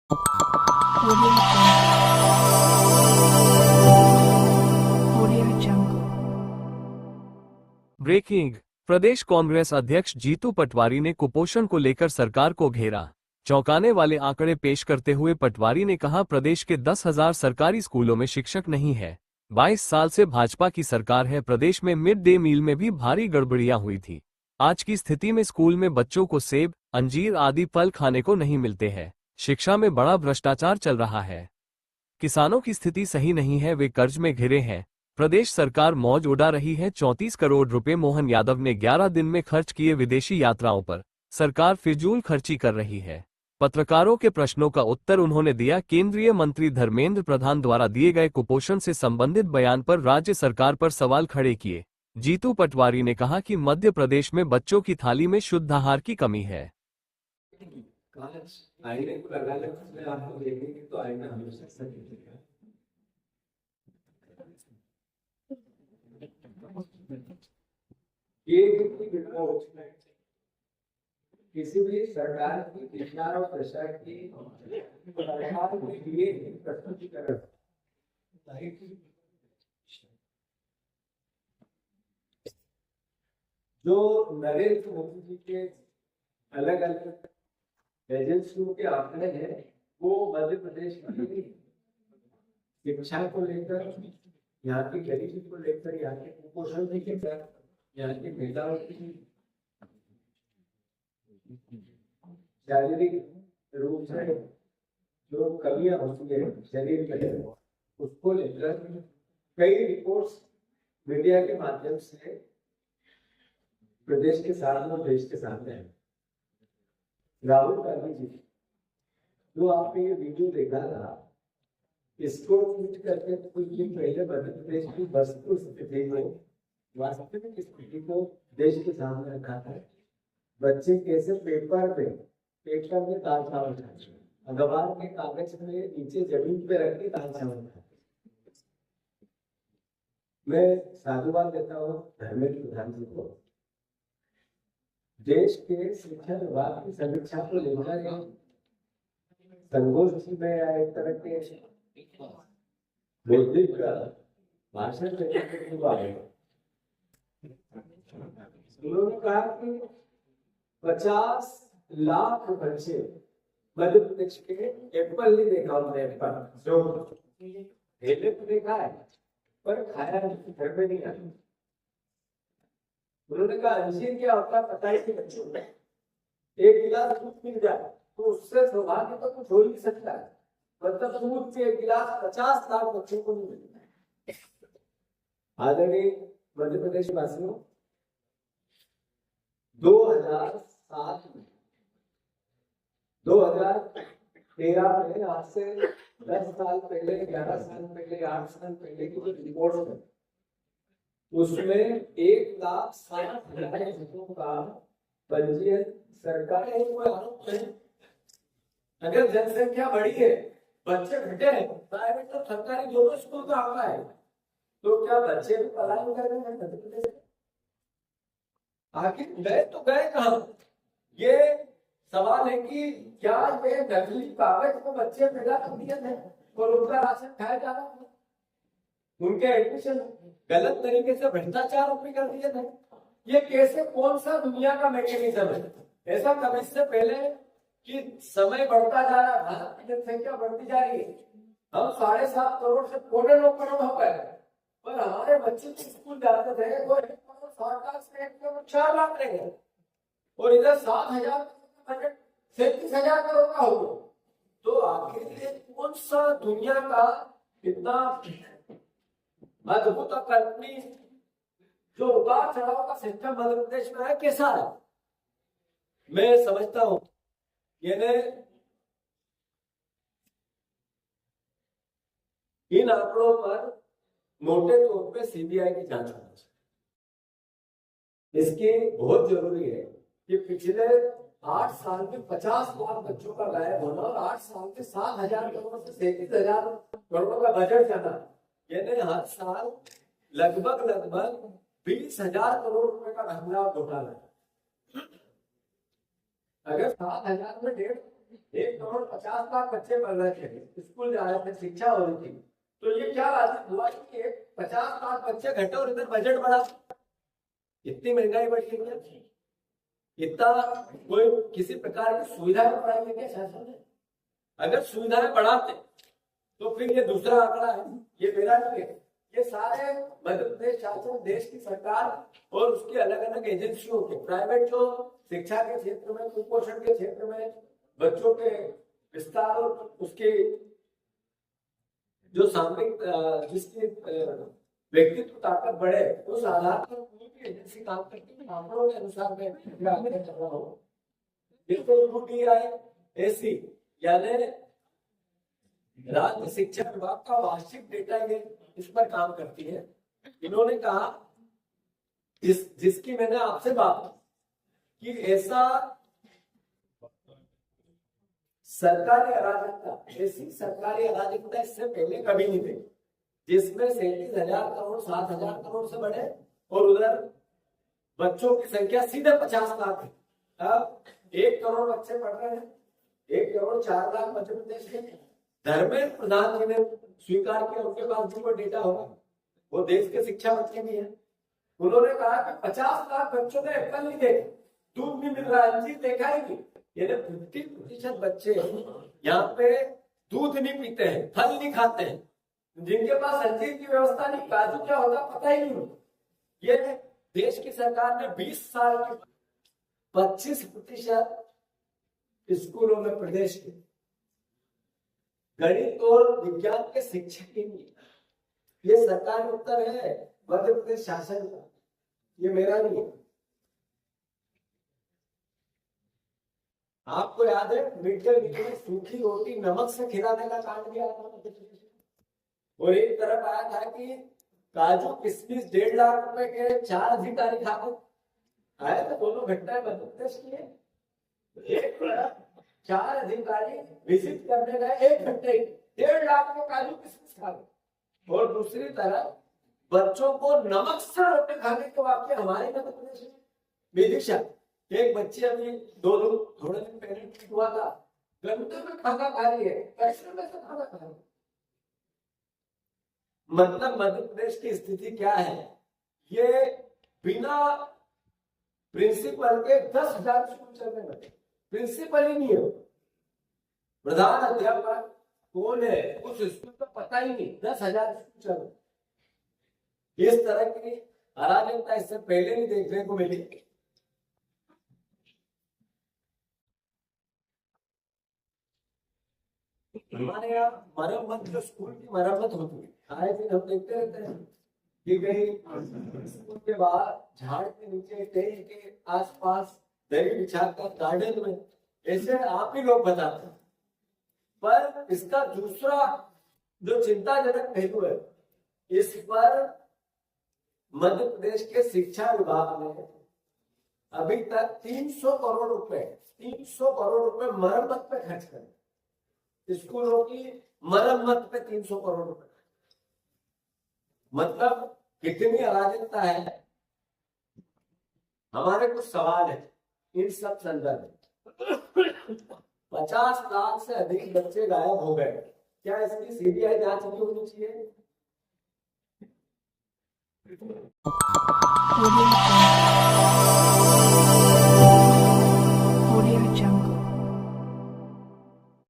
Audio Jungle. Breaking. प्रदेश कांग्रेस अध्यक्ष जीतू पटवारी ने कुपोषण को लेकर सरकार को घेरा। चौंकाने वाले आंकड़े पेश करते हुए पटवारी ने कहा, प्रदेश के 10,000 सरकारी स्कूलों में शिक्षक नहीं है। 22 साल से भाजपा की सरकार है। प्रदेश में मिड डे मील में भी भारी गड़बड़ियां हुई थी। आज की स्थिति में स्कूल में बच्चों को सेब, अंजीर आदि फल खाने को नहीं मिलते हैं। शिक्षा में बड़ा भ्रष्टाचार चल रहा है। किसानों की स्थिति सही नहीं है, वे कर्ज में घिरे हैं। प्रदेश सरकार मौज उड़ा रही है। 34 करोड़ रुपए मोहन यादव ने 11 दिन में खर्च किए विदेशी यात्राओं पर। सरकार फिजूल खर्ची कर रही है। पत्रकारों के प्रश्नों का उत्तर उन्होंने दिया। केंद्रीय मंत्री धर्मेंद्र प्रधान द्वारा दिए गए कुपोषण से संबंधित बयान पर राज्य सरकार पर सवाल खड़े किए। जीतू पटवारी ने कहा कि मध्य प्रदेश में बच्चों की थाली में शुद्ध आहार की कमी है। आईने को लगा ले, उसमें आपको देखेंगे तो आईना हमेशा सही दिखेगा। ये किसी भी सरकार की दिशा और दशा की सरकार के लिए प्रस्तुतिकरण जो नरेंद्र मोदी जी के अलग अलग एजेंसियों के आंकड़े हैं, वो मध्य प्रदेश की शिक्षा को लेकर, यहाँ की गरीबी को लेकर, यहाँ के कुपोषण को लेकर, यहाँ के महिलाओं की शारीरिक रूप से जो कमियां होती है शरीर में, उसको लेकर कई रिपोर्ट्स मीडिया के माध्यम से प्रदेश के साथ और देश के सामने है। राहुल गांधी जी, जो आपने ये वीडियो देखा था, इसको ट्वीट करके कुछ दिन पहले मध्य प्रदेश की वस्तुस्थिति को, वास्तविक स्थिति को देश के सामने रखा था। बच्चे कैसे पेपर में दाल चावल खाते, अखबार के कागज में नीचे जमीन पे रख के दाल चावल खाते। मैं साधुवाद देता हूँ धर्मेंद्र प्रधान जी को। देश के शिक्षा विभाग की समीक्षा को लेकर संगोष्ठी में या एक तरह के बौद्धिक भाषण देने के बाद उन्होंने कहा कि 50 लाख बच्चे मध्य प्रदेश के, एप्पल नहीं देखा उन्होंने, एप्पल जो ठेले तो देखा है पर खाया घर में नहीं आया। उन्होंने कहा अंजीर क्या होता है पता ही बच्चों में, एक गिलास दूध मिल जाए तो उससे सौभाग्य तो कुछ हो ही सकता है, मतलब दूध के एक गिलास 50 लाख बच्चों को नहीं मिलता है। आदरणीय मध्य प्रदेश वासियों, 2013 में, आज से 10 साल पहले, 11 साल पहले, 8 साल पहले की जो रिपोर्ट है, उसमें 1,60,000 बच्चों का पंजीयन सरकार ने। अगर जनसंख्या बढ़ी है, बच्चे घटे हैं, प्राइवेट और सरकारी दोनों स्कूल का आंकड़ा है, तो क्या बच्चे भी पलायन कर रहे हैं? आखिर गए तो गए कहां? ये सवाल है कि क्या ये नकली कागज को बच्चे मिला कर दिए थे और उनका राशन खाया जा रहा है, उनके एडमिशन गलत तरीके से भ्रष्टाचार कर दिए थे? ये कैसे, कौन सा दुनिया का मैकेनिज्म है? ऐसा कब इससे पहले कि समय बढ़ता जा रहा है, भारत की जनसंख्या बढ़ती जा रही है, हम 7.5 करोड़ से 9 करोड़ हो गए, पर हमारे बच्चे स्कूल जाते थे वो 4 लाख रह गए, और इधर 7,000 बजट 37,000 करोड़ का हो गया। तो आखिर कौन सा दुनिया का इतना अद्भुत कंपनी जो उतार चढ़ाव का सिस्टम मध्य प्रदेश में है, कैसा है? मैं समझता हूं इन आंकड़ों पर मोटे तौर पे सीबीआई की जांच होनी चाहिए। इसकी बहुत जरूरी है कि पिछले 8 साल में 50 लाख बच्चों का गायब होना और 8 साल में 7,000 करोड़ से 37,000 करोड़ का बजट जाना, यानी हर साल लगभग 20,000 करोड़ रुपए का घोटाला। अगर 7,000 में 1.5 1,50,00,000 बच्चे पढ़ रहे थे, स्कूल जा रहे थे, शिक्षा हो रही थी। तो ये क्या बात हुआ कि 50,00,000 बच्चे घटे और इधर बजट बढ़ा। इतनी महंगाई बढ़ गई है, इतना कोई किसी प्रकार की सुविधा बढ़ाई है क्या शासन ने? अगर सुविधाएं बढ़ाते तो फिर ये दूसरा आंकड़ा है, ये मेरा नहीं है, ये सारे मध्य प्रदेश शासन, देश की सरकार और उसकी अलग अलग एजेंसियों के, प्राइवेट जो शिक्षा के क्षेत्र में, कुपोषण के क्षेत्र में, बच्चों के विस्तार और उसके जो सामरिक जिसकी व्यक्तित्व ताकत बढ़े उस आधार पर पूरी एजेंसी काम करती है। आंकड़ों के अनुसार मैं आगे चल रहा हूँ। UPIAC यानी राज्य शिक्षा विभाग का वार्षिक डेटा ये इस पर काम करती है। इन्होंने कहा जिसकी मैंने आपसे बात की कि ऐसा सरकारी अराजकता, ऐसी सरकारी अराजकता इससे पहले कभी नहीं थी, जिसमें 37,000 करोड़ 7,000 करोड़ से बढ़े और उधर बच्चों की संख्या सीधे 50 लाख है। अब 1 करोड़ बच्चे पढ़ रहे हैं, 1 करोड़ 4 लाख मध्य प्रदेश में। धर्मेंद्र प्रधान जी ने स्वीकार किया, उनके पास भी कोई डेटा होगा, वो देश के शिक्षा मंत्री भी है। उन्होंने कहा कि 50 लाख बच्चों ने एप्पल नहीं देखा, दूध नहीं मिल रहा, अंजीर देखा ही नहीं। यानी 50% बच्चे यहाँ पे दूध नहीं पीते हैं, फल नहीं खाते हैं, जिनके पास अंजीर की व्यवस्था नहीं, काजू क्या होता पता ही नहीं। ये देश की सरकार ने 20 साल के 25% स्कूलों में प्रदेश के गणित और विज्ञान के शिक्षक ही नहीं। ये सरकारी उत्तर है मध्य प्रदेश शासन का, ये मेरा नहीं है। आपको याद है मिड डे मील में सूखी रोटी नमक से खिलाने का कांड किया था मध्य प्रदेश में, और एक तरफ आया था कि काजू किशमिश 1.5 लाख रुपए के 4 अधिकारी खाते आए थे। दोनों घटनाएं मध्य प्रदेश की है। एक तरफ 4 अधिकारी विजिट करने गए, 1 घंटे 1.5 लाख के काजू किशमिश खा गए, और दूसरी तरफ बच्चों को नमक से रोटी खाने के वाक्य हमारे मध्य प्रदेश में विदिशा एक बच्ची अभी थोड़े दिन पहले हुआ था, घंटे में खाना खा रही है, कैसे में से खाना खा रही है। मतलब मध्य प्रदेश की स्थिति क्या है? ये बिना प्रिंसिपल के 10,000 स्कूल चलने लगे, प्रिंसिपल ही नहीं है, प्रधान अध्यापक कौन है उस स्कूल का पता ही नहीं, 10,000 स्कूल चल। इस तरह की अराजकता इससे पहले नहीं देखने को मिली। हमारे यहाँ मरम्मत, जो स्कूल की मरम्मत होती है, आए दिन हम देखते रहते हैं कि कहीं स्कूल के बाहर झाड़ के नीचे, टेंट के आसपास दरी बिछाकर गार्डन में, ऐसे आप ही लोग बताते हैं। पर इसका दूसरा जो चिंताजनक पहलू है, इस पर मध्य प्रदेश के शिक्षा विभाग ने अभी तक 300 करोड़ रुपए मरम्मत पे खर्च करे। स्कूलों की मरम्मत पे 300 करोड़ रुपए, मतलब कितनी अराजकता है। हमारे कुछ सवाल है इन सब संदर्भ में। 50 लाख से अधिक बच्चे गायब हो गए, क्या इसकी सीबीआई जांच नहीं होनी चाहिए?